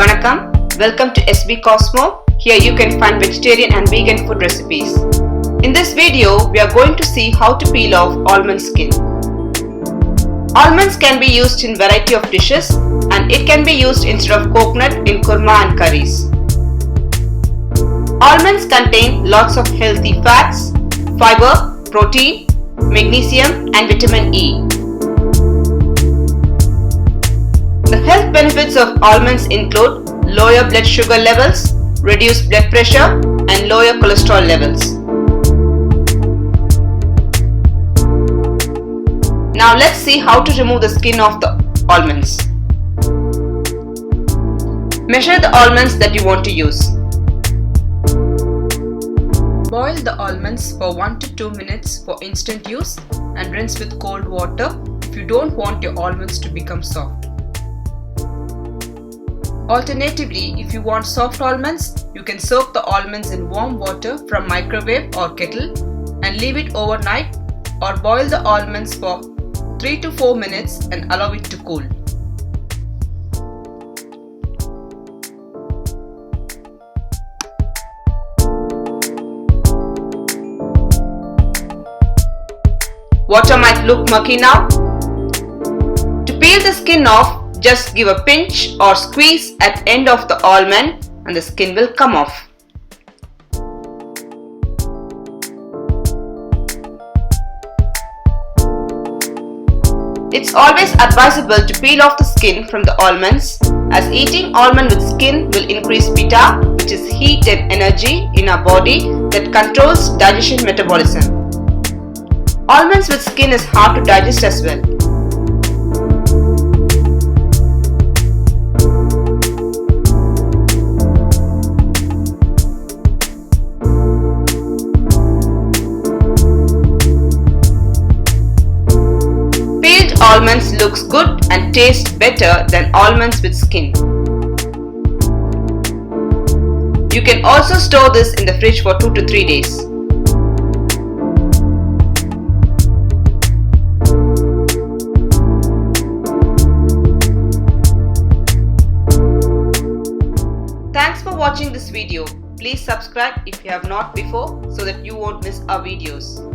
Vanakkam, welcome to SB Cosmo. Here you can find vegetarian and vegan food recipes. In this video, we are going to see how to peel off almond skin. Almonds can be used in variety of dishes and it can be used instead of coconut in kurma and curries. Almonds contain lots of healthy fats, fiber, protein, magnesium and vitamin E. The health benefits of almonds include lower blood sugar levels, reduced blood pressure and lower cholesterol levels. Now let's see how to remove the skin of the almonds. Measure the almonds that you want to use. Boil the almonds for 1 to 2 minutes for instant use and rinse with cold water if you don't want your almonds to become soft. Alternatively, if you want soft almonds, you can soak the almonds in warm water from microwave or kettle and leave it overnight, or boil the almonds for 3 to 4 minutes and allow it to cool. Water might look murky now. To peel the skin off, just give a pinch or squeeze at end of the almond and the skin will come off. It's always advisable to peel off the skin from the almonds, as eating almond with skin will increase pitta, which is heat and energy in our body that controls digestion metabolism. Almonds with skin is hard to digest as well. Peeled almonds looks good and taste better than almonds with skin. You can also store this in the fridge for 2 to 3 days. Thanks for watching this video. Please subscribe if you have not before so that you won't miss our videos.